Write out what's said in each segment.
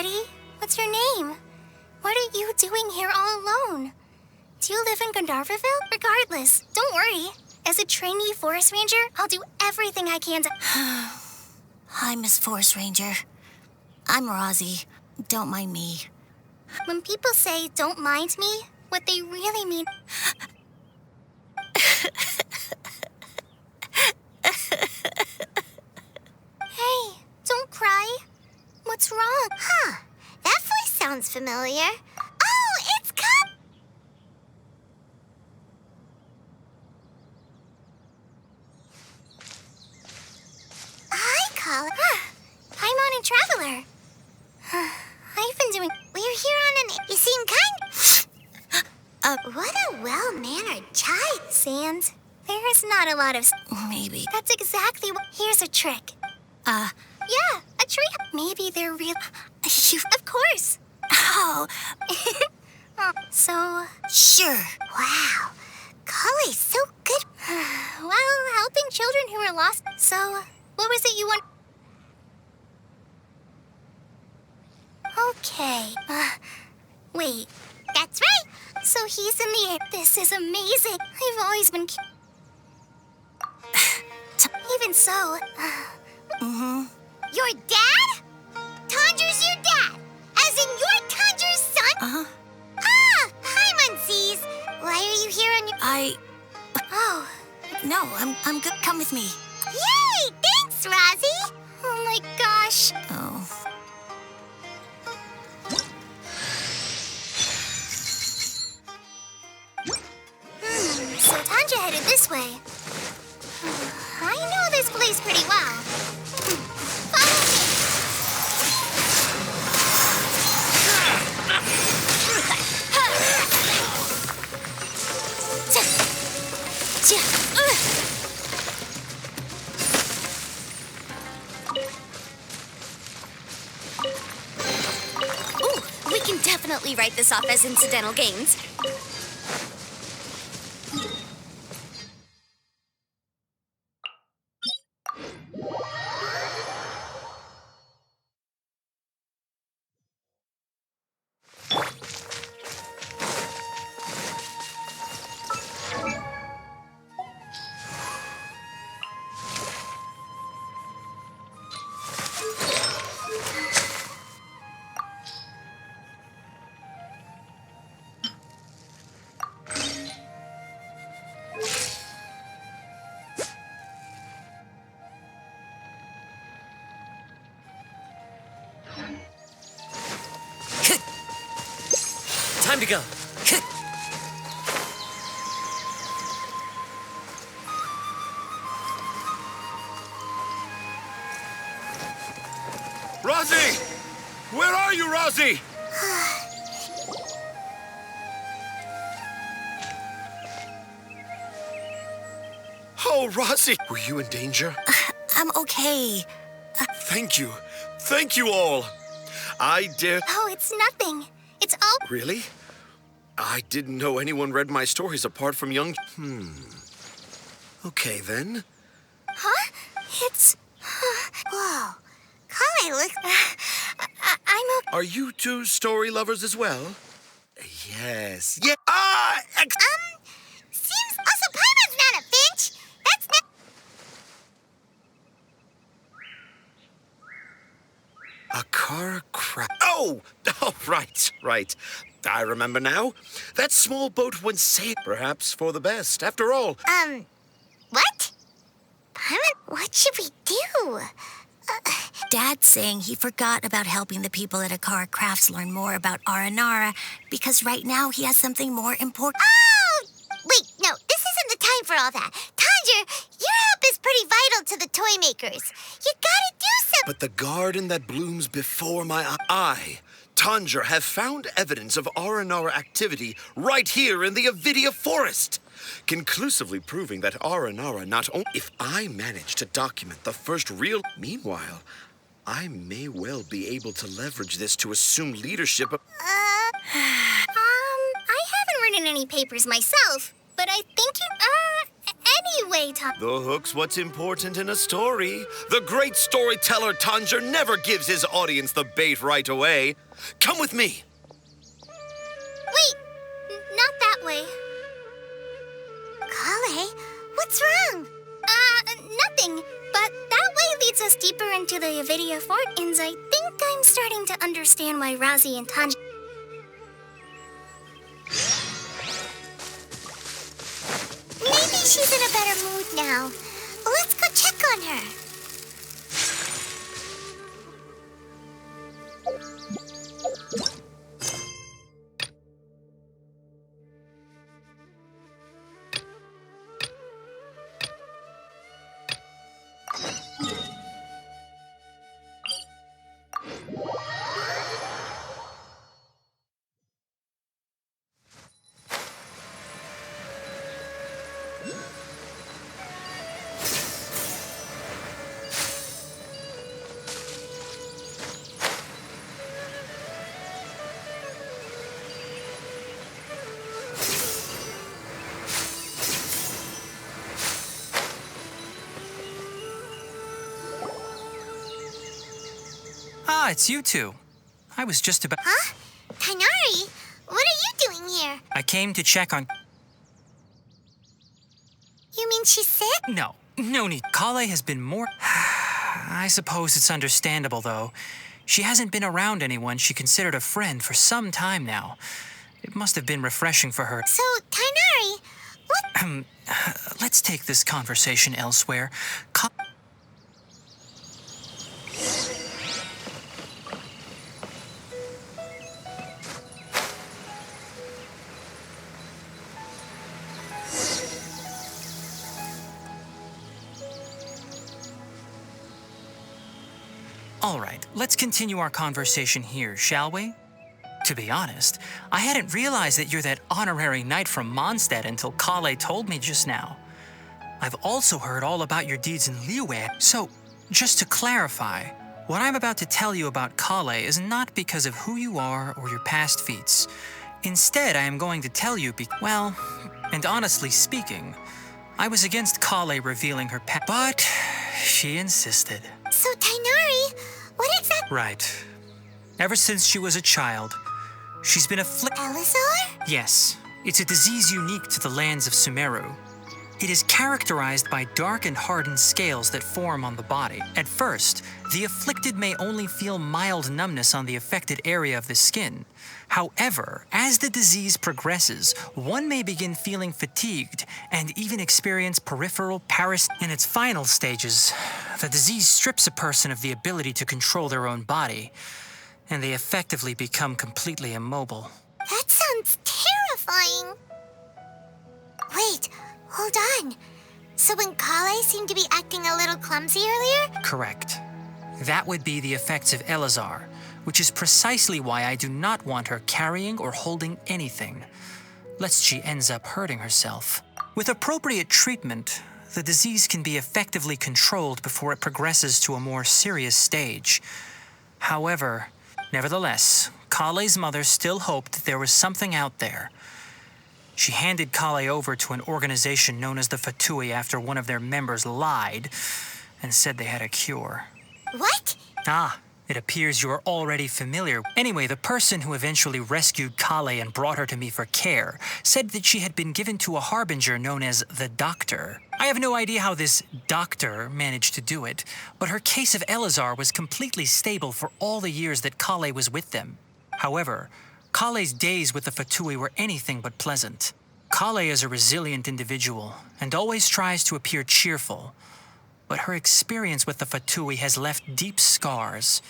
buddy. What's your name? What are you doing here all alone? Do you live in Gandharvaville? Regardless, don't worry. As a trainee forest ranger, I'll do everything I can to... Hi, Miss Forest Ranger. I'm Rosie. Don't mind me. When people say, don't mind me, what they really mean... Hey, don't cry. What's wrong? Huh. That voice sounds familiar. Oh, it's Cup! Hi, Colin. I'm on a traveler. I've been doing... We're here on an... You seem kind... What a well-mannered child. Sand, there is not a lot of... Maybe. That's exactly what... Here's a trick. Yeah, a trick. Maybe they're real... Of course. Oh, So... sure. Wow. Collie's so good. Well, helping children who are lost. So, what was it you want... Okay. Wait. That's right. So he's in the air. This is amazing. I've always been... Even so... Your dad? Tanjer's your dad. As in you're Tanjer's son? Uh-huh. Ah, hi, Muncies. Why are you here on your... Oh, No, I'm good. Come with me. Yay! Thanks, Rosie. oh my gosh. Oh. So Tanja headed this way. I know this place pretty well. Follow me. Ooh, we can definitely write this off as incidental gains. Time to go. Rosie! Where are you, Rosie? Oh, Rosie! Were you in danger? I'm okay. Thank you. Thank you all. I dare... Oh, it's nothing. It's all... Really? I didn't know anyone read my stories apart from young... Okay, then. Huh? It's... Whoa. Collie looks... I'm okay. Are you two story lovers as well? Yes. Yeah. Seems... Also, Paimon's not a finch. That's not... A car crash. Oh, right. I remember now. That small boat went sailing, perhaps for the best. After all, What? Paimon, what should we do? Dad's saying he forgot about helping the people at Akara Crafts learn more about Aranara because right now he has something more important. Oh! Wait, no, this isn't the time for all that. Tanger, your help is pretty vital to the toy makers. You gotta do something. but the garden that blooms before my eye, Tanger, have found evidence of Aranara activity right here in the Avidia forest, conclusively proving that Aranara not only... If I manage to document the first real... Meanwhile, I may well be able to leverage this to assume leadership of... I haven't written any papers myself, but I think you... Anyway, way, Tom. The hook's what's important in a story. The great storyteller Tanger never gives his audience the bait right away. Come with me. Wait, not that way. Kale, what's wrong? Nothing. But that way leads us deeper into the Avidia Fort, and I think I'm starting to understand why Rosie and Tanj... Maybe she's in a better mood now. Let's go check on her. Ah, it's you two. I was just about... Huh? Tainari, what are you doing here? I came to check on... You mean she's sick? No need. Kale has been more... I suppose it's understandable, though. She hasn't been around anyone she considered a friend for some time now. It must have been refreshing for her. So, Tainari, what... Let's take this conversation elsewhere. All right, let's continue our conversation here, shall we? To be honest, I hadn't realized that you're that honorary knight from Mondstadt until Kale told me just now. I've also heard all about your deeds in Liyue. So, just to clarify, what I'm about to tell you about Kale is not because of who you are or your past feats. Instead, I am going to tell you well, and honestly speaking, I was against Kale revealing her past, but she insisted. So, Tainari, what exactly... Right. Ever since she was a child, she's been afflicted... Elazar? Yes. It's a disease unique to the lands of Sumeru. It is characterized by dark and hardened scales that form on the body. At first, the afflicted may only feel mild numbness on the affected area of the skin. However, as the disease progresses, one may begin feeling fatigued and even experience peripheral paresthesia. In its final stages, the disease strips a person of the ability to control their own body, and they effectively become completely immobile. That sounds terrifying. Wait, hold on. So when Kale seemed to be acting a little clumsy earlier? Correct. That would be the effects of Elazar, which is precisely why I do not want her carrying or holding anything, lest she ends up hurting herself. With appropriate treatment, the disease can be effectively controlled before it progresses to a more serious stage. However, nevertheless, Kale's mother still hoped that there was something out there. She handed Kale over to an organization known as the Fatui after one of their members lied and said they had a cure. What? Ah, it appears you are already familiar. Anyway, the person who eventually rescued Kale and brought her to me for care said that she had been given to a harbinger known as the Doctor. I have no idea how this doctor managed to do it, but her case of Elazar was completely stable for all the years that Kale was with them. However, Kale's days with the Fatui were anything but pleasant. Kale is a resilient individual and always tries to appear cheerful, but her experience with the Fatui has left deep scars.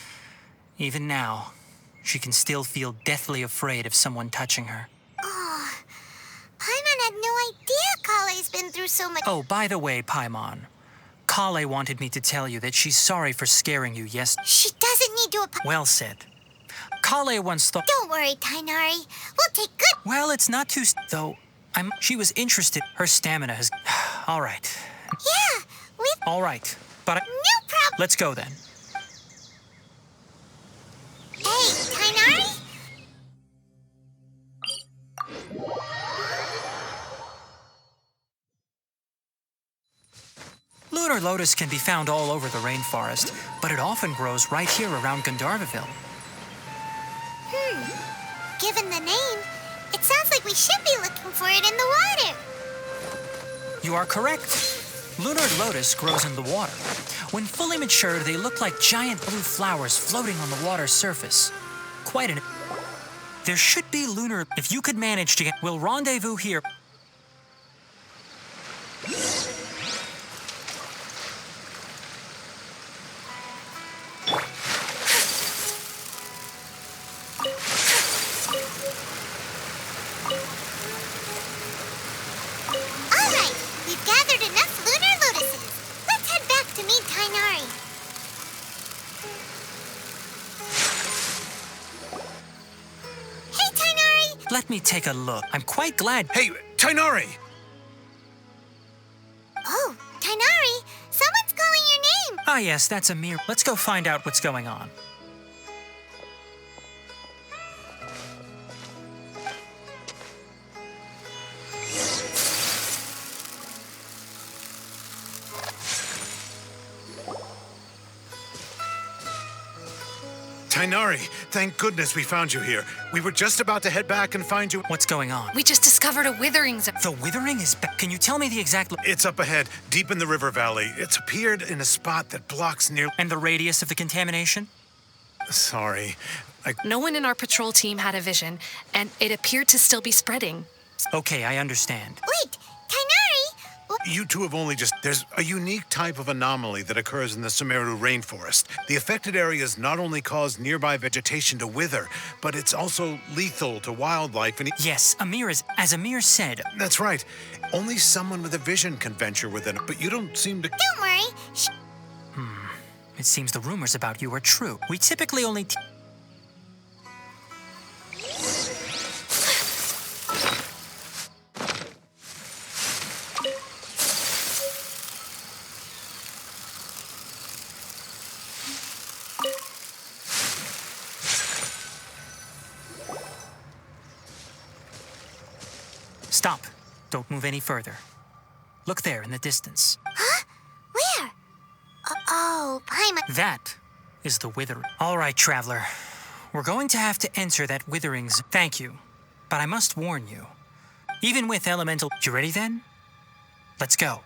Even now, she can still feel deathly afraid of someone touching her. Oh, Paimon had no idea Kale's been through so much. Oh, by the way, Paimon, Kale wanted me to tell you that she's sorry for scaring you yesterday. She doesn't need to apologize. Well said. Kale once thought... Don't worry, Tainari. We'll take good... Well, it's not too... Though, she was interested. Her stamina has... All right. Yeah, All right, but No problem. Let's go then. Hey, Tainari? Lunar lotus can be found all over the rainforest, but it often grows right here around Gandharvaville. Given the name, it sounds like we should be looking for it in the water. You are correct. Lunar lotus grows in the water. When fully mature, they look like giant blue flowers floating on the water's surface. Quite an... There should be lunar... If you could manage to get... We'll rendezvous here. All right, we've gathered enough lunar lotuses. Let's head back to meet Tainari. Hey, Tainari! Let me take a look. I'm quite glad... Hey, Tainari! Oh, Tainari, someone's calling your name. Ah, yes, that's Amir. Let's go find out what's going on. Tainari, thank goodness we found you here. We were just about to head back and find you. What's going on? We just discovered a withering zone. The withering is back. Can you tell me the exact... It's up ahead, deep in the river valley. It's appeared in a spot that blocks near... And the radius of the contamination? Sorry. No one in our patrol team had a vision, and it appeared to still be spreading. Okay, I understand. Wait, Tainari! You two have only just... There's a unique type of anomaly that occurs in the Sumeru rainforest. The affected areas not only cause nearby vegetation to wither, but it's also lethal to wildlife and... Yes, Amir is... As Amir said... That's right. Only someone with a vision can venture within it, but you don't seem to... Don't worry. It seems the rumors about you are true. We typically only... Stop. Don't move any further. Look there in the distance. Huh? Where? Oh, Paimon. That is the withering. All right, traveler. We're going to have to enter that witherings. Thank you. But I must warn you. Even with elemental... You ready then? Let's go.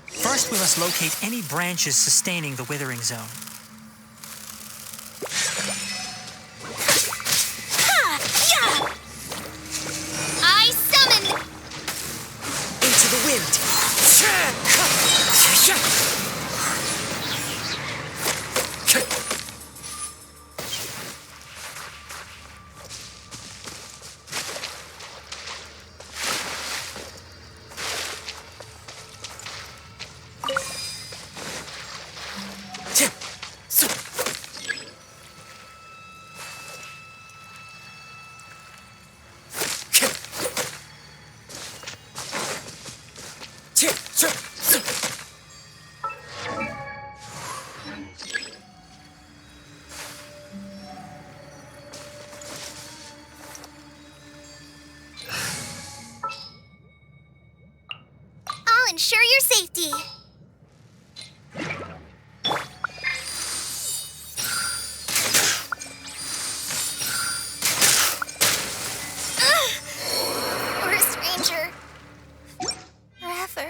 First, we must locate any branches sustaining the withering zone. I summon... Into the wind. I'll ensure your safety. Worst ranger ever.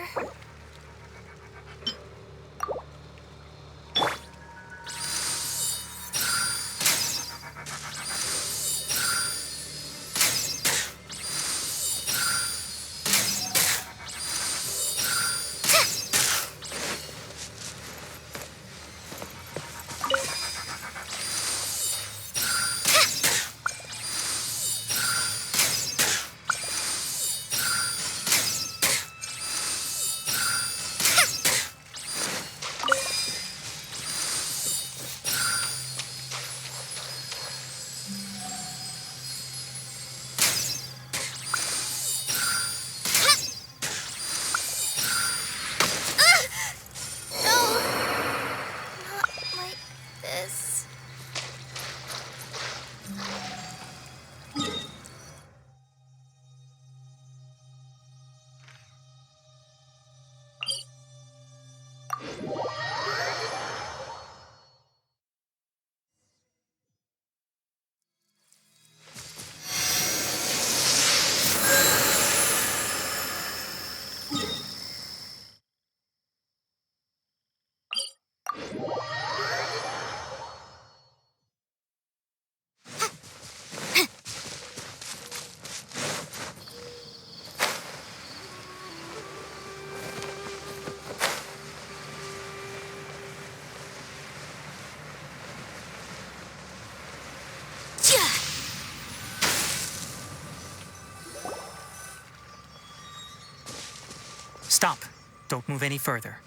Stop. Don't move any further.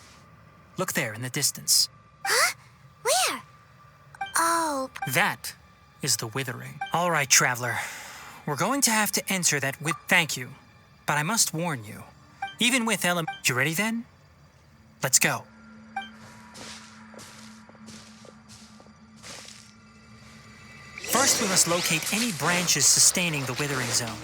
Look there in the distance. Where? Oh, That is the withering. All right, traveler. We're going to have to enter that with... Thank you. But I must warn you. Even with You ready then? Let's go. First, we must locate any branches sustaining the withering zone.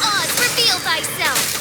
Oz, reveal thyself!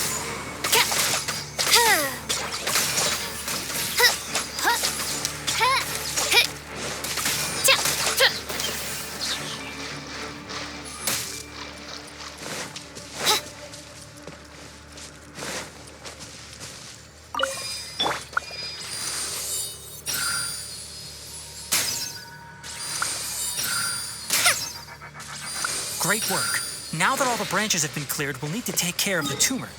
Great work. Now that all the branches have been cleared, we'll need to take care of the tumor.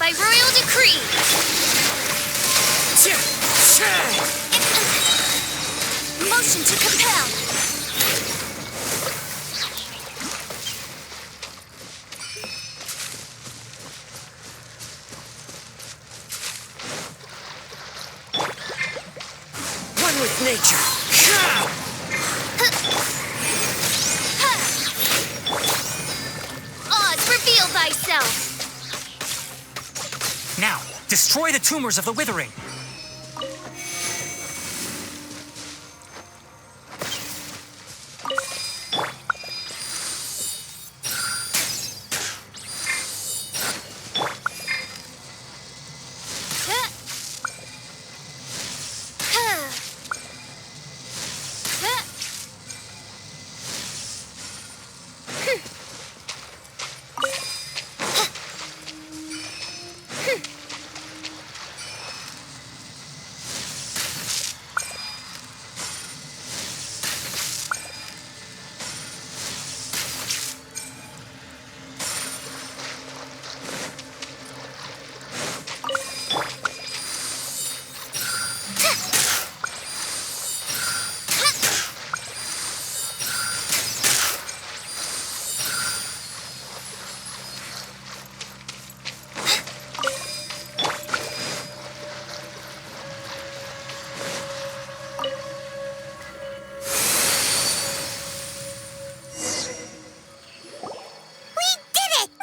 by royal decree. Motion to compel. One with nature. Oz, reveal thyself. Now, destroy the tumors of the withering.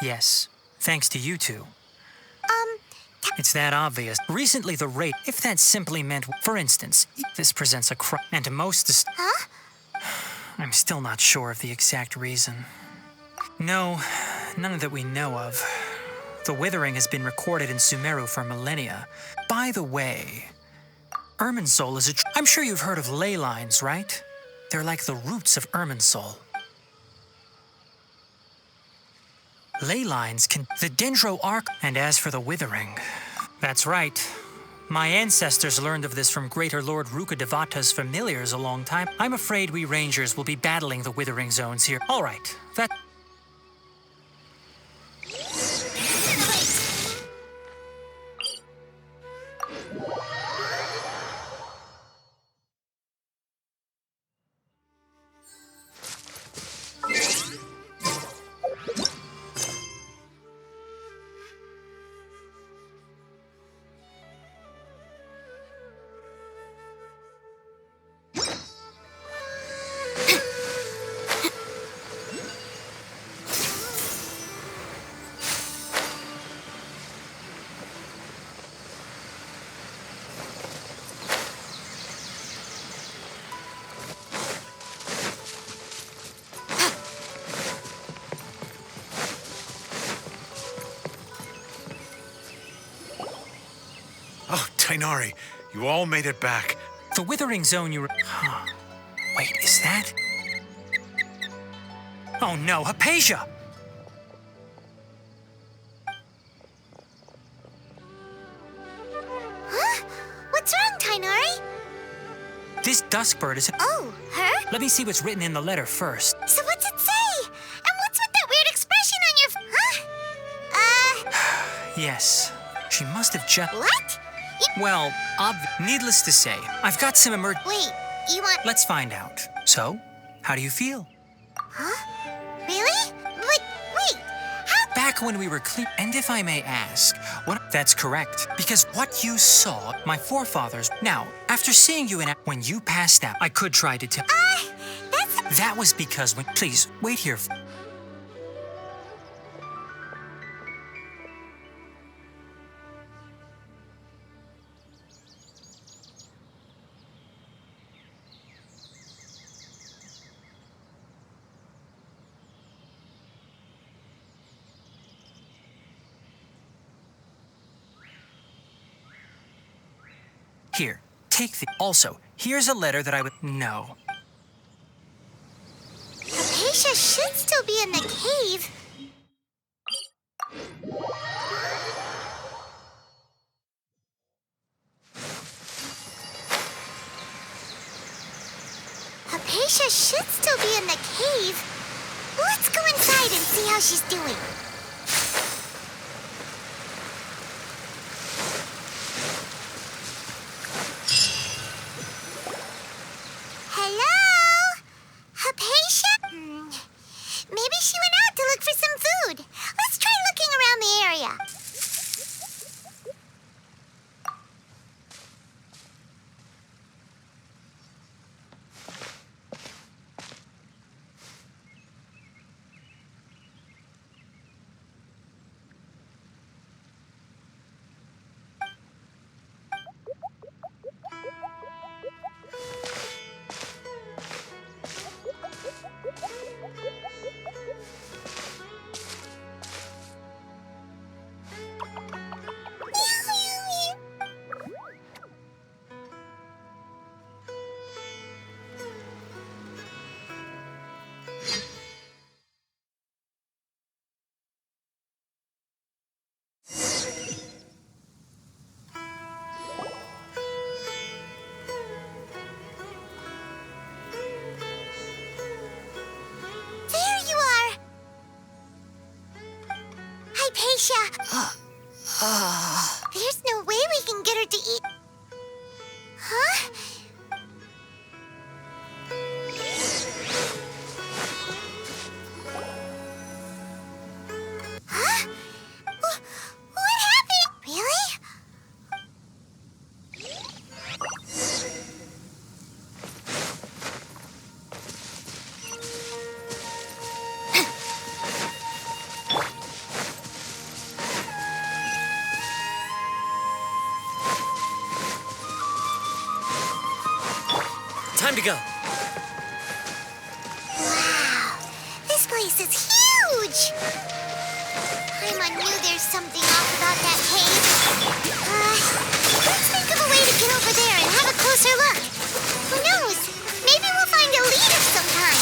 Yes, thanks to you two. It's that obvious. Recently, the rate, if that simply meant, for instance, this presents a crime, and most... Huh? I'm still not sure of the exact reason. No, none that we know of. The withering has been recorded in Sumeru for millennia. By the way, Irminsul is a... I'm sure you've heard of ley lines, right? They're like the roots of Irminsul. Ley lines can... The Dendro Arc... And as for the withering... That's right. My ancestors learned of this from Greater Lord Rukadevata's familiars a long time. I'm afraid we Rangers will be battling the withering zones here. All right, that... Oh, Tainari, you all made it back. The withering zone you... Huh. Wait, is that... Oh no, Hypatia! Huh? What's wrong, Tainari? This duskbird is... Oh, her? Let me see what's written in the letter first. So what's it say? And what's with that weird expression on your... Huh? Yes, she must have just... What? Well, needless to say, I've got some Wait, you want... Let's find out. So, how do you feel? Huh? Really? But, wait, how... Back when we were clean... And if I may ask, what... That's correct. Because what you saw, my forefathers... Now, after seeing you when you passed out, I could try to tell... that's... That was because when... Please, wait here. Here, take the... Also, here's a letter that I would... No. Hypatia should still be in the cave. Hypatia should still be in the cave. Let's go inside and see how she's doing. Hypatia! There's no way we can get her to eat. Huh? Huh? What happened? Really? Time to go. Wow, this place is huge! Primo knew there's something off about that cave. Let's think of a way to get over there and have a closer look. Who knows? Maybe we'll find a lead of some kind.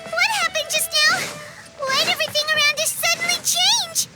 What happened just now? Why'd everything around us suddenly change?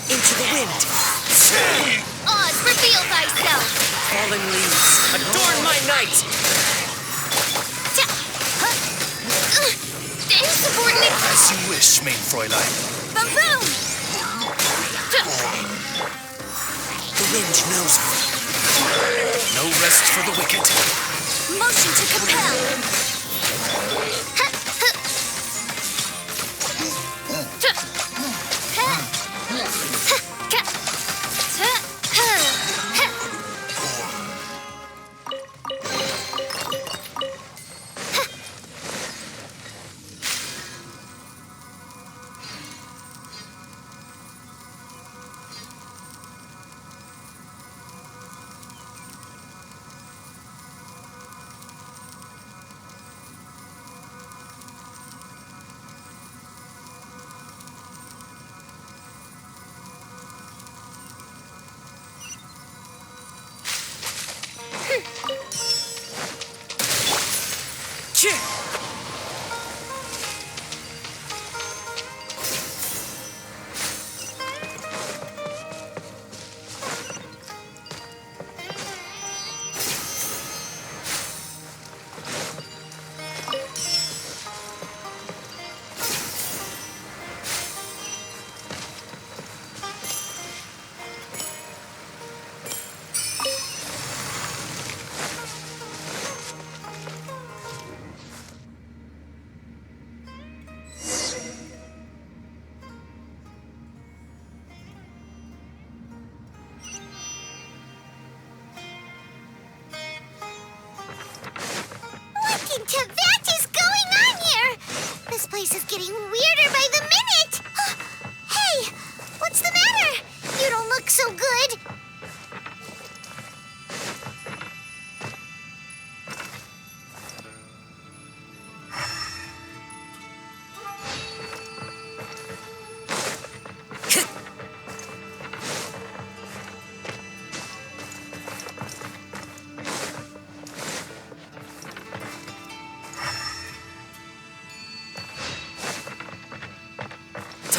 Into the wind. Oz, reveal thyself! Fallen leaves. Adorn my night. Insubordinate! As you wish, mein Fräulein. Baboon! The wind knows me. No rest for the wicked. Motion to compel!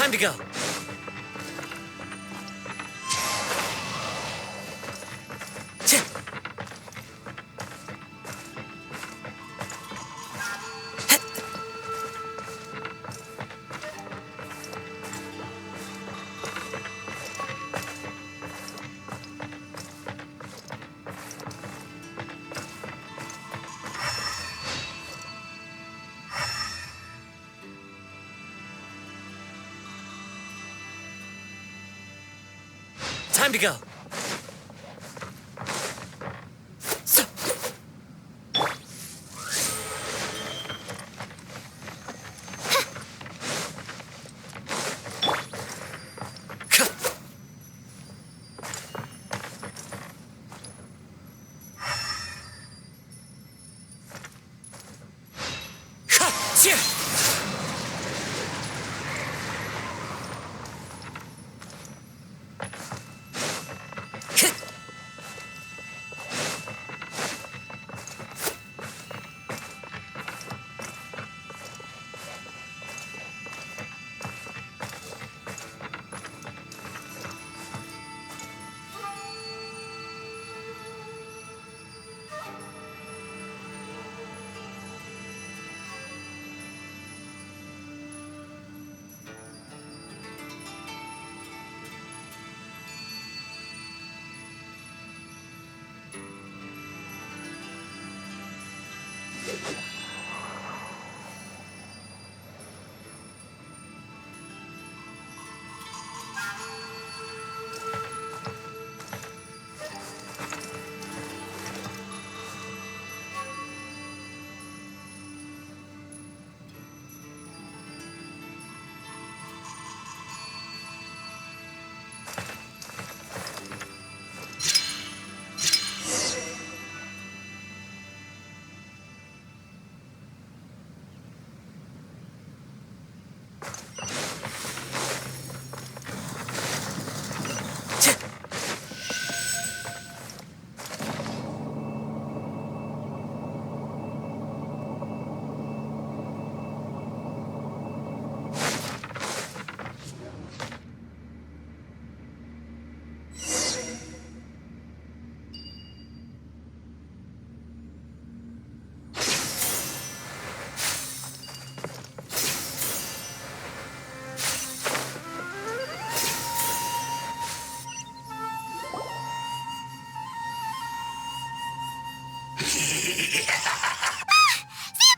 Time to go. Time to go.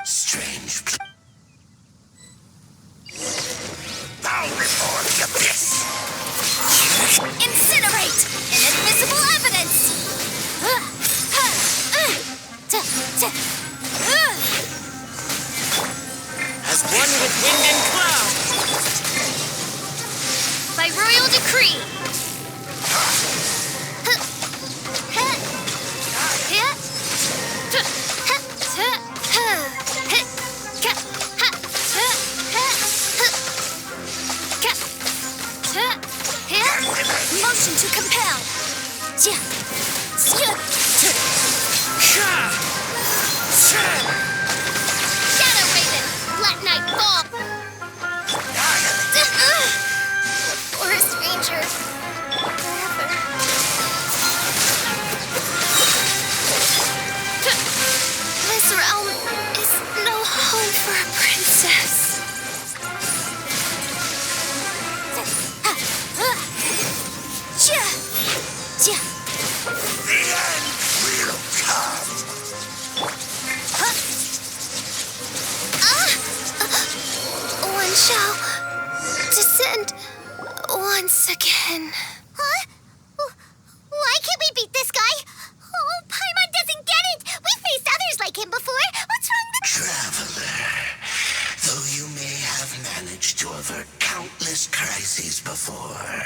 Strange. Bow before the abyss. Incinerate! Inadmissible evidence! As one with wind and cloud. By royal decree! Motion to compel. Shadow Raven, let night fall. Forest Ranger. Forever. This realm is no home for a princess. The end will come. One shall descend once again. Huh? Why can't we beat this guy? Oh, Paimon doesn't get it. We faced others like him before. What's wrong with... Traveler, though you may have managed to avert countless crises before,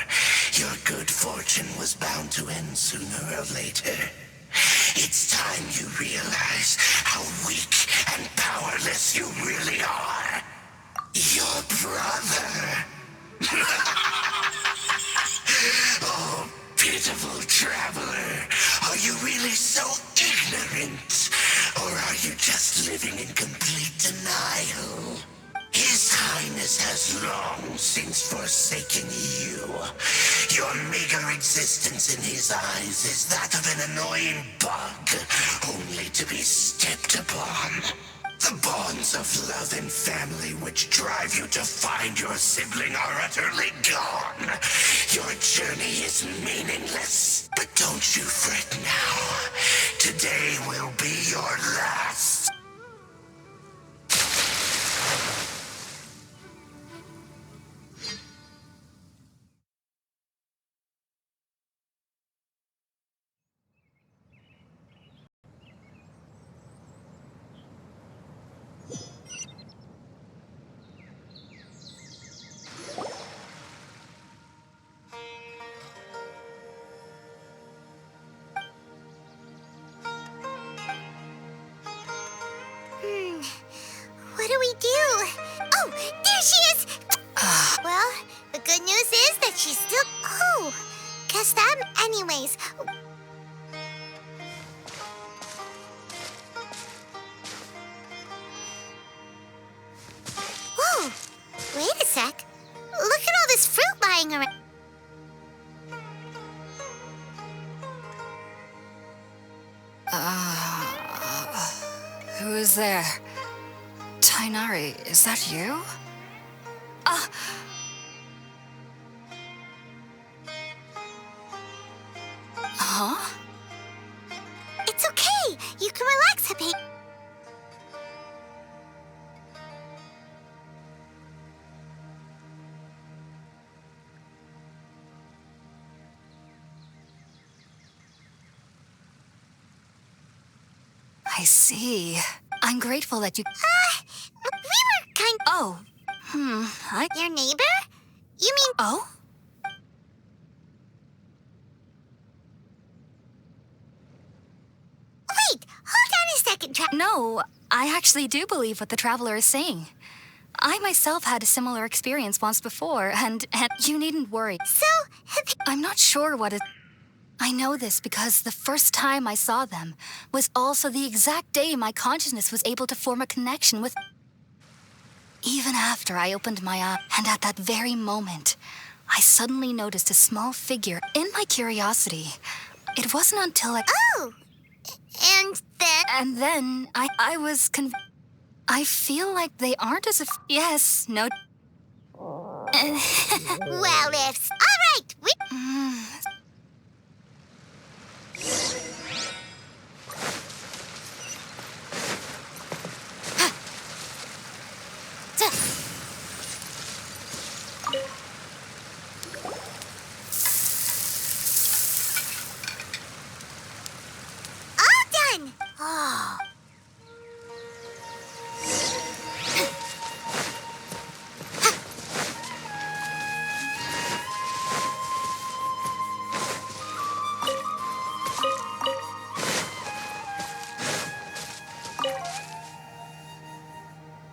your good fortune was bound to end sooner or later. It's time you realize how weak and powerless you really are. Your brother. Oh, pitiful traveler. Are you really so ignorant? Or are you just living in complete denial? His Highness Artorius has long since forsaken you. Your meager existence in his eyes is that of an annoying bug, only to be stepped upon. The bonds of love and family which drive you to find your sibling are utterly gone. Your journey is meaningless. But don't you fret now. Today will be your last. What do we do? Oh, there she is! Well, the good news is that she's still... Oh, guess that... Anyways... Whoa, wait a sec. Look at all this fruit lying around. Who is there? Tainari, is that you? Huh? It's okay. You can relax, Happy. I see. I'm grateful that you... We were kind... Oh. Your neighbor? You mean... Oh? Wait, hold on a second, No, I actually do believe what the traveler is saying. I myself had a similar experience once before, and you needn't worry. So, I'm not sure what it... I know this because the first time I saw them was also the exact day my consciousness was able to form a connection with... Even after I opened my eye, and at that very moment, I suddenly noticed a small figure in my curiosity. It wasn't until I... Oh! And then... And then I was I feel like they aren't as if... Yes, no... Well, ifs. All right, we... All done! Oh.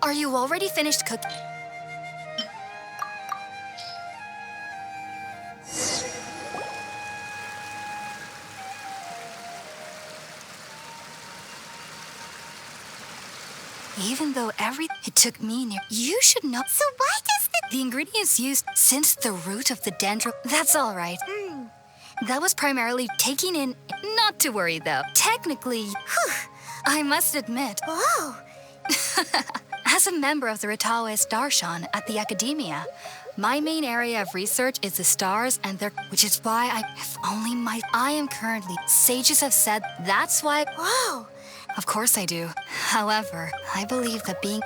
Are you already finished cooking? Even though it took me near... You should know... So why does The ingredients used since the root of the dendro... That's all right. That was primarily taking in... Not to worry, though. Technically... I must admit... Whoa! As a member of the Ritaoist Darshan at the Academia, my main area of research is the stars and their... Which is why I am currently... Sages have said that's why... Whoa! Of course I do. However, I believe that being...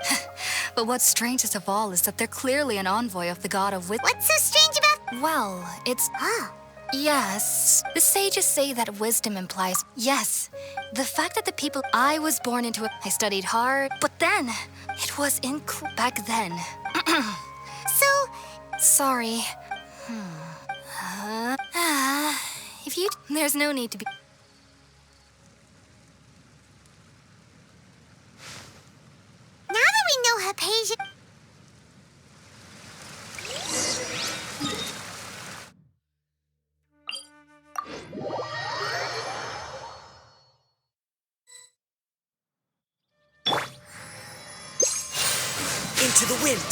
But what's strangest of all is that they're clearly an envoy of the god of wisdom. What's so strange about... Well, it's... Yes. The sages say that wisdom implies... Yes. The fact that the people I was born into... I studied hard, but then... It was back then. So... Sorry. If you... There's no need to be... Now that we know Hypatia... Into the wind.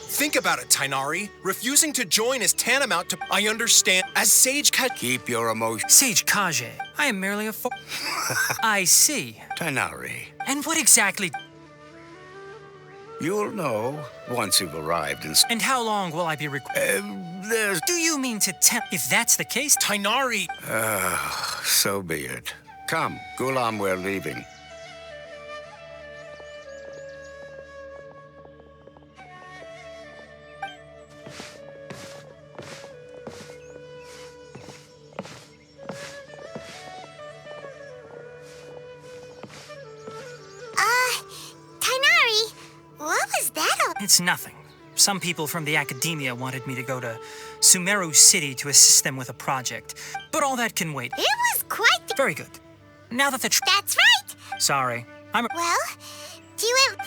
Think about it, Tainari. Refusing to join is tantamount to, I understand, as Sage Keep your emotions. Sage Kage, I am merely a I see. Tainari, And what exactly... you'll know once you've arrived in... And how long will I be there's... Do you mean to tell... If that's the case... Tainari. So be it. Come, Gulam, we're leaving. Tainari, what was that all? It's nothing. Some people from the academia wanted me to go to Sumeru City to assist them with a project. But all that can wait. It was quite the... Very good. Now that the... That's right! Sorry. I'm... Well, do you have...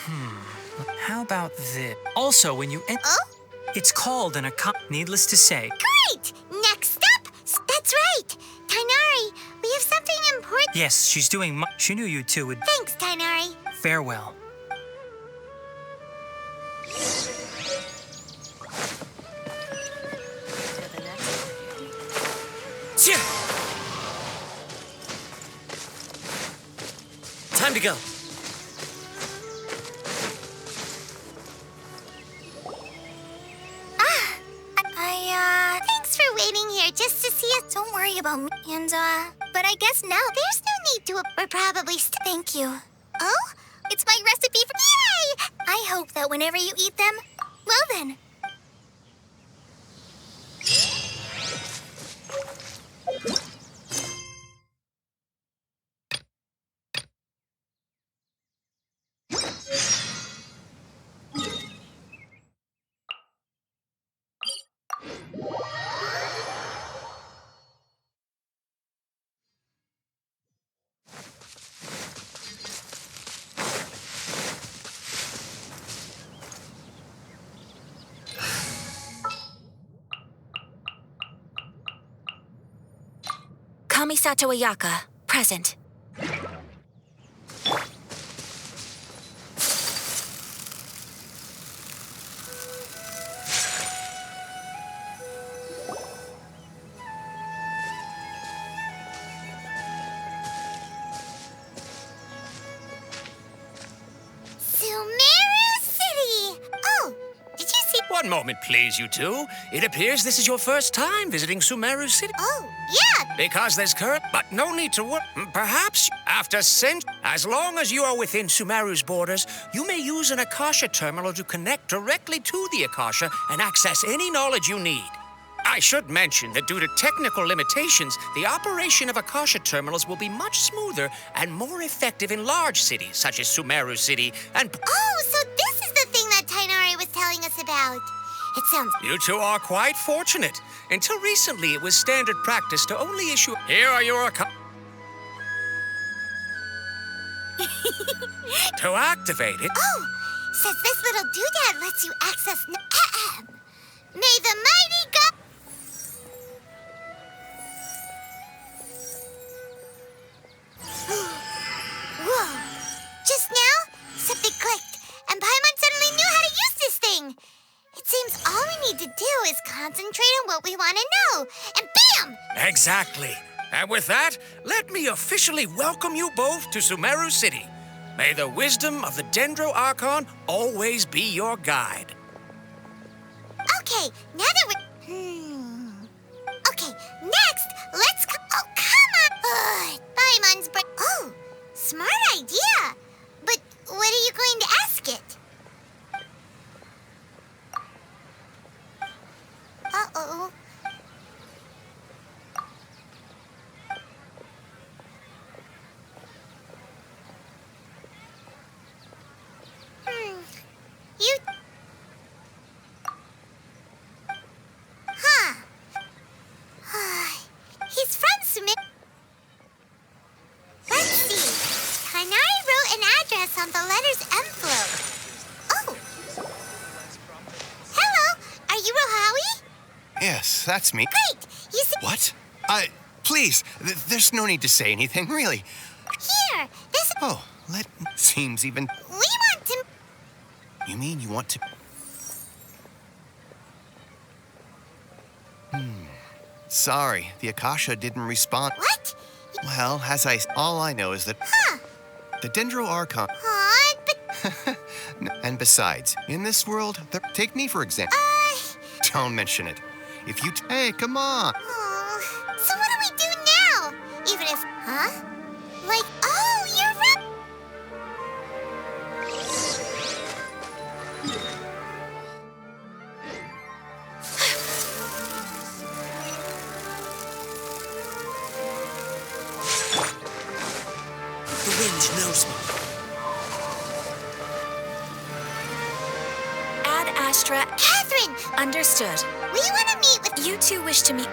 How about this? Also, when you... Oh? It's called an Needless to say. Great! Next up! That's right! Tainari, we have something important... Yes, she's doing She knew you two would... Thanks, Tainari. Farewell. Time to go. Thanks for waiting here just to see us. Don't worry about me. And, but I guess now There's no need to... We're probably Thank you. Oh? It's my recipe for... Yay! I hope that whenever you eat them, well then. Kamisato Ayaka, present. Sumeru City! Oh, did you see... One moment, please, you two. It appears this is your first time visiting Sumeru City. Oh, yeah! Because there's current, but no need to worry. Perhaps after as long as you are within Sumeru's borders, you may use an Akasha terminal to connect directly to the Akasha and access any knowledge you need. I should mention that due to technical limitations, the operation of Akasha terminals will be much smoother and more effective in large cities such as Sumeru City and... Oh, so this is the thing that Tainari was telling us about. It sounds... You two are quite fortunate. Until recently, it was standard practice to only issue... Here are your... To activate it... Oh, says this little doodad lets you access... May the mighty God... Whoa! Just now, something clicked, and Paimon suddenly knew how to use this thing. It seems all we need to do is concentrate on what we want to know, and bam! Exactly. And with that, let me officially welcome you both to Sumeru City. May the wisdom of the Dendro Archon always be your guide. Okay, now that we're... Okay, next, let's... Oh, come on! Ugh, Paimon's... Oh, smart idea. But what are you going to ask it? Uh-oh. You... Huh. He's from Sumeru. Let's see. Tainari wrote an address on the letter's envelope. Oh. Hello, are you Rohawi? Yes, that's me. Great! You see... What? Please, there's no need to say anything, really. Here, this... Oh, seems even... We want to... You mean you want to... Sorry, the Akasha didn't respond. What? Well, all I know is that... The Dendro Archon... Aw, but... And besides, in this world, take me for example. Don't mention it. If you... Hey, come on. Oh, so what do we do now? Even if... Huh? Like, oh, you're right. The wind knows me. Ad Astra. Catherine! Understood. We want to meet with... You two wish to meet...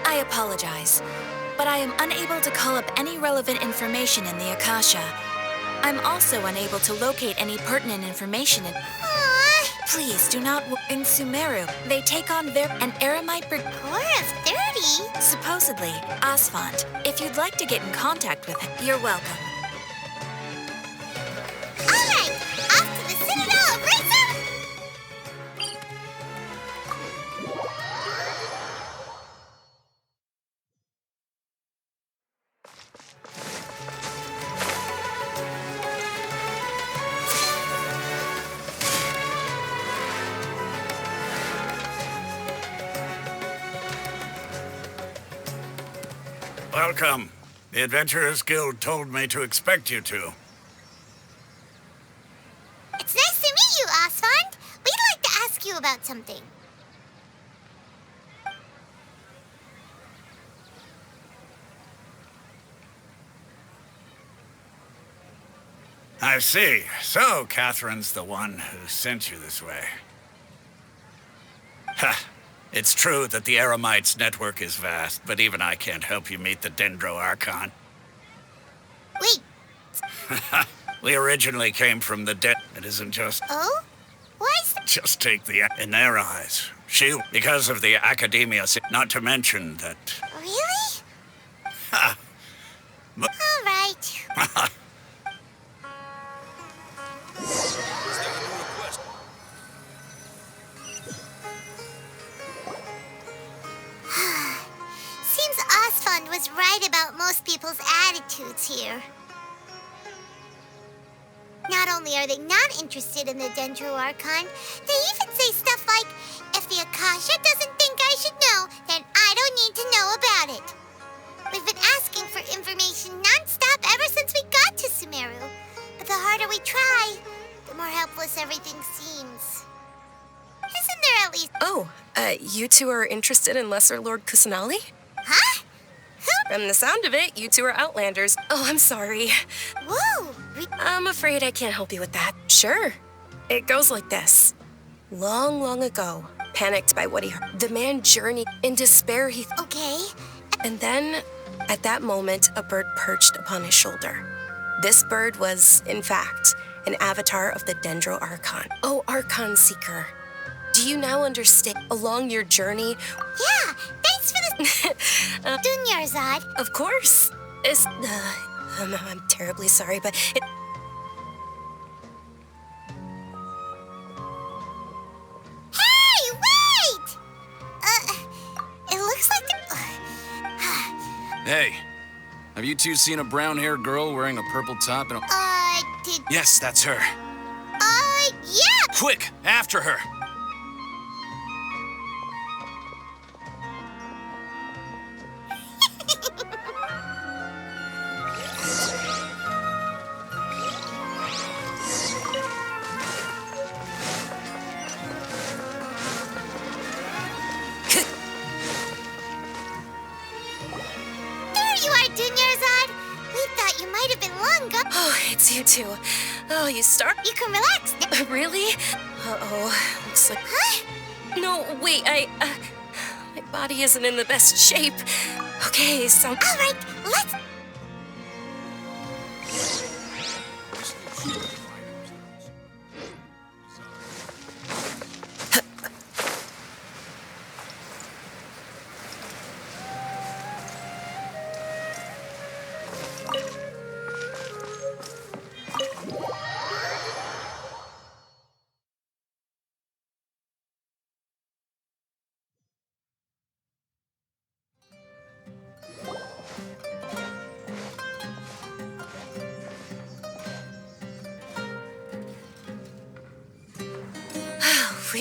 I apologize, but I am unable to call up any relevant information in the Akasha. I'm also unable to locate any pertinent information in... Please do not... In Sumeru, they take on an Eremite... Core of 30? Supposedly, Asphalt. If you'd like to get in contact with him, you're welcome. All right, off to the Citadel of Razor! Welcome. The Adventurers Guild told me to expect you two. It's nice to meet you, Asphalt. We'd like to ask you about something. I see. So, Catherine's the one who sent you this way. Ha! It's true that the Eremites' network is vast, but even I can't help you meet the Dendro Archon. Wait. We originally came from the dead. It isn't just... Oh? Why is... Just take the... In their eyes. Because of the Academia, not to mention that... Really? Ha! All right. Seems Asphalt was right about most people's attitudes here. Not only are they not interested in the Dendro Archon, they even say stuff like, if the Akasha doesn't think I should know, then I don't need to know about it. We've been asking for information non-stop ever since we got to Sumeru. But the harder we try, the more helpless everything seems. Isn't there at least... Oh, you two are interested in Lesser Lord Kusanali? Huh? From the sound of it, you two are Outlanders. Oh, I'm sorry. Whoa! I'm afraid I can't help you with that. Sure. It goes like this. Long, long ago, panicked by what he heard, the man journeyed in despair. Okay. And then, at that moment, a bird perched upon his shoulder. This bird was, in fact, an avatar of the Dendro Archon. Oh, Archon Seeker. Do you now understand along your journey? Yeah, thanks for the... Dunyarzad. Of course. I'm terribly sorry, but it... Hey, wait! It looks like the... Hey, have you two seen a brown-haired girl wearing a purple top and a... did... Yes, that's her. Yeah! Quick, after her! Oh, it's you two. Oh, you start... You can relax now. Really? Uh-oh. Looks like... Huh? No, wait, my body isn't in the best shape. Okay, so... All right, let's...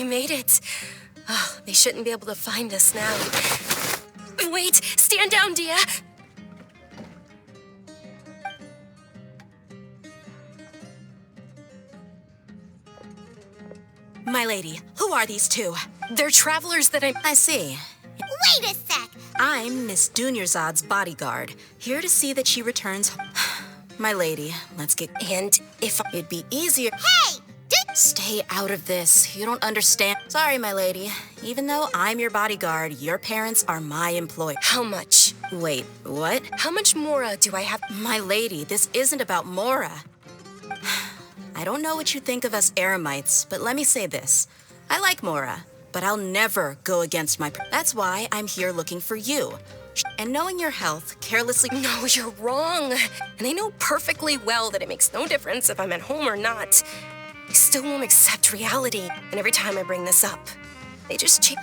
We made it. Oh, they shouldn't be able to find us now. Wait, stand down, Dia. My lady, who are these two? They're travelers that I see. Wait a sec. I'm Miss Dunyarzad's bodyguard, here to see that she returns. My lady, let's get... And if it'd be easier... Hey! Stay out of this. You don't understand. Sorry, my lady. Even though I'm your bodyguard, your parents are my employee. How much? Wait, what? How much Mora do I have? My lady, this isn't about Mora. I don't know what you think of us Eremites, but let me say this. I like Mora, but I'll never go against my... That's why I'm here looking for you. And knowing your health, carelessly... No, you're wrong. And I know perfectly well that it makes no difference if I'm at home or not. I still won't accept reality, and every time I bring this up, they just change.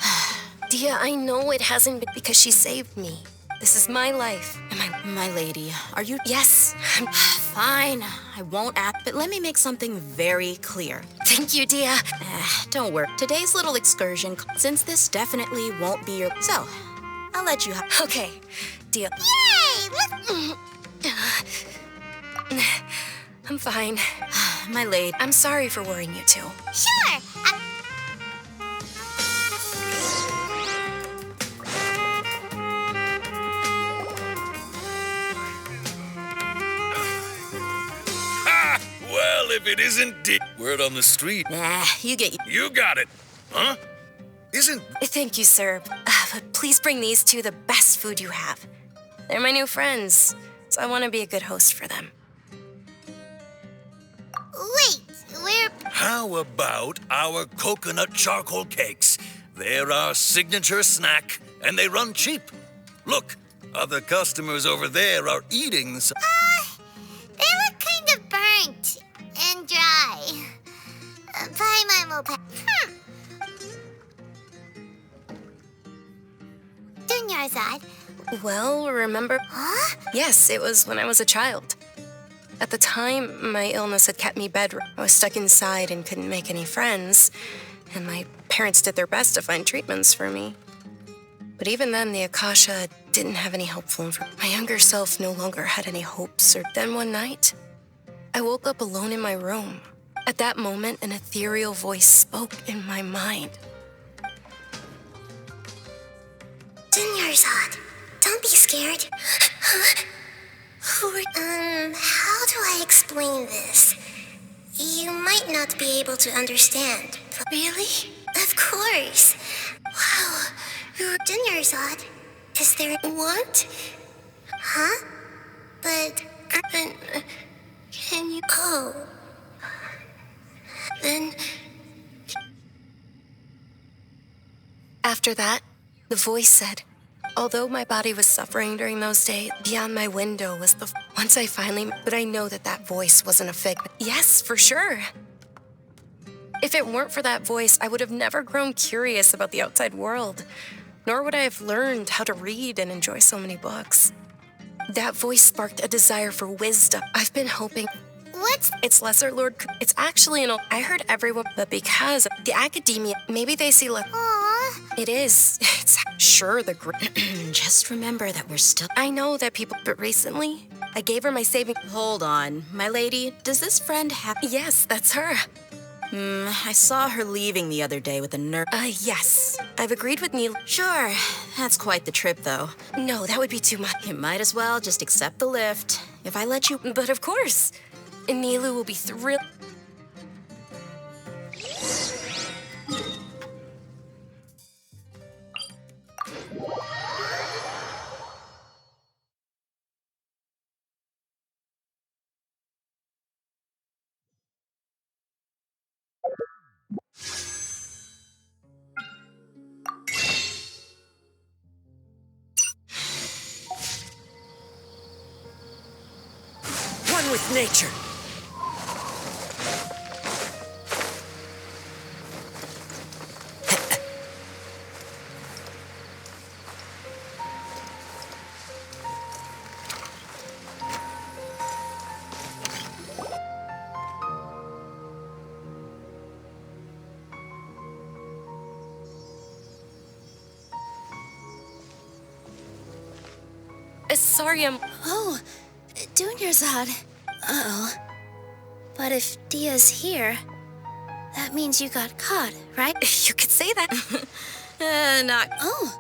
Dia, I know it hasn't been because she saved me. This is my life. And my lady, are you... Yes. Fine, I won't ask, but let me make something very clear. Thank you, Dia. Don't worry. Today's little excursion, since this definitely won't be your... So, I'll let you have... Okay, Dia. Yay! I'm fine. My lady. I'm sorry for worrying you too. Sure. Well, if it isn't word on the street. Nah, you get... You got it. Huh? Isn't... Thank you, sir. But please bring these two the best food you have. They're my new friends, so I want to be a good host for them. Wait, we're... How about our coconut charcoal cakes? They're our signature snack, and they run cheap. Look, other customers over there are eating the... They look kind of burnt and dry. By my moped. Dunyarzad. Well, remember... Huh? Yes, it was when I was a child. At the time, my illness had kept me bedridden. I was stuck inside and couldn't make any friends, and my parents did their best to find treatments for me. But even then, the Akasha didn't have any helpful information. My younger self no longer had any hopes. Then one night, I woke up alone in my room. At that moment, an ethereal voice spoke in my mind. Dunyarzad, don't be scared. Who are... How do I explain this? You might not be able to understand. Really? Of course. Wow, you're Dunyarzad. Is there... What? Huh? But... Can you... Oh. Then... After that, the voice said, although my body was suffering during those days, beyond my window was the... Once I finally... But I know that that voice wasn't a figment. Yes, for sure. If it weren't for that voice, I would have never grown curious about the outside world, nor would I have learned how to read and enjoy so many books. That voice sparked a desire for wisdom. I've been hoping... What? It's Lesser Lord... It's actually an... I heard everyone... But because the academia... Maybe they see... Aww. It is. It's sure the... Just remember that we're still... I know that people... But recently, I gave her my saving... Hold on. My lady, does this friend have... Yes, that's her. I saw her leaving the other day with a nurse. Yes. I've agreed with Neil. Sure. That's quite the trip, though. No, that would be too much. You might as well just accept the lift. If I let you... But of course. And Nilu will be thrilled. One with nature. Sorry, Oh, Dunyarzad. Uh-oh. But if Dia's here, that means you got caught, right? You could say that. Not. Oh,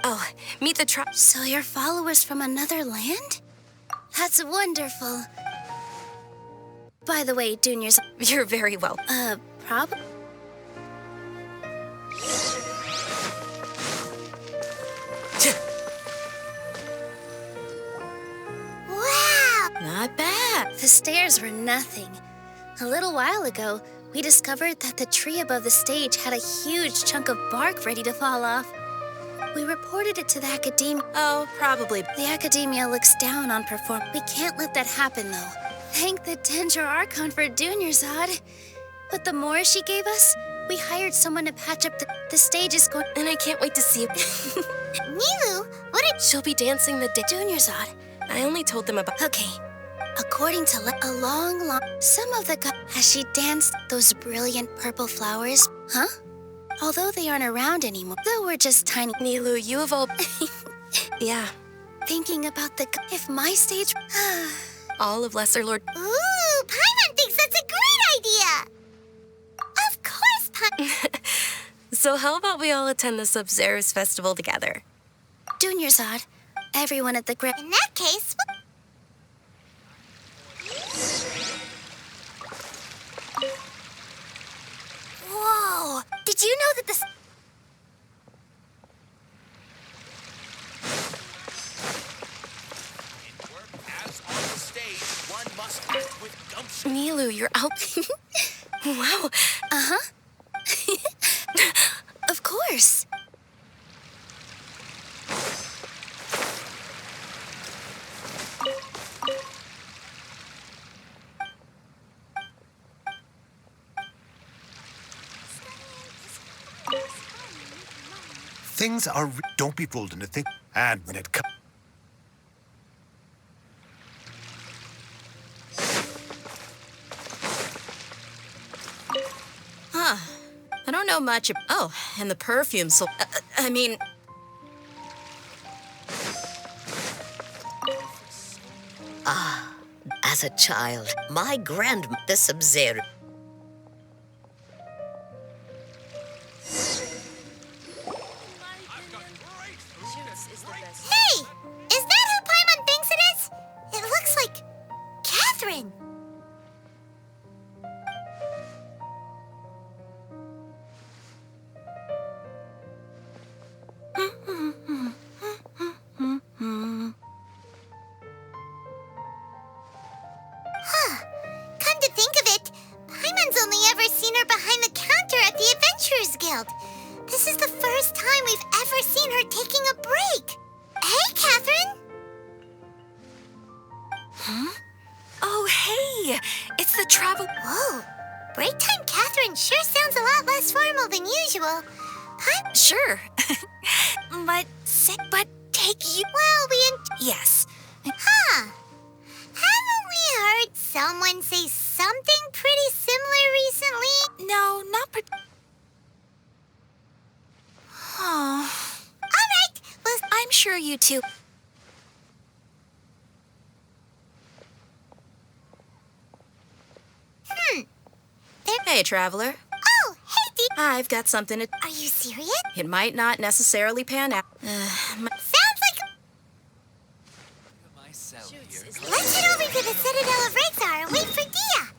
Oh, meet the so you're followers from another land? That's wonderful. By the way, Dunyarzad, You're very well. prob... Wow! Not bad. The stairs were nothing. A little while ago, we discovered that the tree above the stage had a huge chunk of bark ready to fall off. We reported it to the academia. Oh, probably. The academia looks down on perform. We can't let that happen, though. Thank the Dendro Archon for Dunyarzad. But the more she gave us, we hired someone to patch up the stage is going. And I can't wait to see it. Nilu, what did... She'll be dancing the Dunyarzad. I only told them about... Okay. According to a long, some of the has she danced those brilliant purple flowers? Huh? Although they aren't around anymore, though we're just tiny. Nilu, you have all... Yeah. Thinking about if my stage... All of Lesser Lord... Ooh, Paimon thinks that's a great idea! Of course, Paimon... So how about we all attend the Sub-Zero's festival together? Dunyarzad, everyone at the In that case... Whoa! Did you know that the... Nilu, you're out. Wow. Uh-huh. Of course. Things are... Don't be fooled into think. And when it comes... Huh. I don't know much. Oh, and the perfume. So, I mean... As a child, my grandmother Sub-Zero. Hey! Is that who Paimon thinks it is? It looks like... Catherine! Huh. Come to think of it, Paimon's only ever seen her behind the counter at the Adventurers Guild. This is the first time we've ever seen her taking a break. Hey, Catherine! Huh? Oh, hey! It's the travel... Whoa. Break time Catherine sure sounds a lot less formal than usual. Sure. but take you... Well, Yes. Huh. Haven't we heard someone say something pretty similar recently? No, not Oh. All right. Well, I'm sure you two... Hey, traveler. Oh, hey, Dee. I've got something to... Are you serious? It might not necessarily pan out. Sounds like... Let's head over to the Citadel of Rexar and wait for Dia.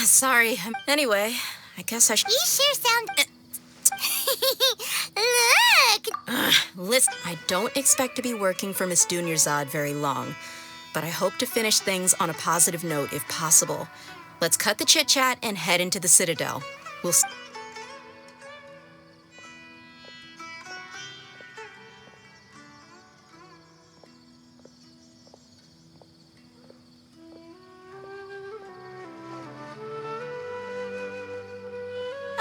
Sorry. Anyway, I guess I should... You sure sound... Look! Listen, I don't expect to be working for Miss Dunyarzad very long, but I hope to finish things on a positive note if possible. Let's cut the chit-chat and head into the Citadel. We'll...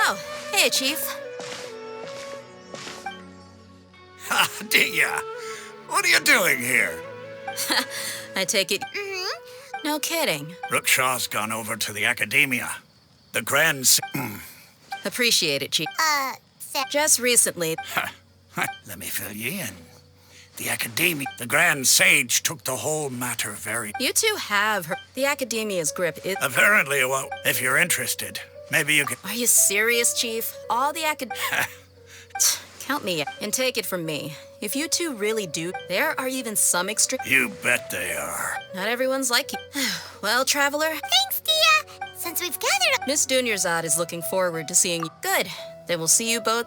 Oh, hey, Chief. Dia, what are you doing here? I take it. No kidding. Rookshaw's gone over to the academia. The Grand... Appreciate it, Chief. Just recently. Let me fill you in. The Academia, the Grand Sage took the whole matter very... You two have her. The Academia's grip is... Apparently, well, if you're interested, maybe you can... Are you serious, Chief? All the Count me and take it from me. If you two really do, there are even some extreme... You bet they are. Not everyone's like you. Well, Traveler... Thanks, Dia! Since we've gathered... Miss Dunyarzad is looking forward to seeing you. Good. Then we'll see you both...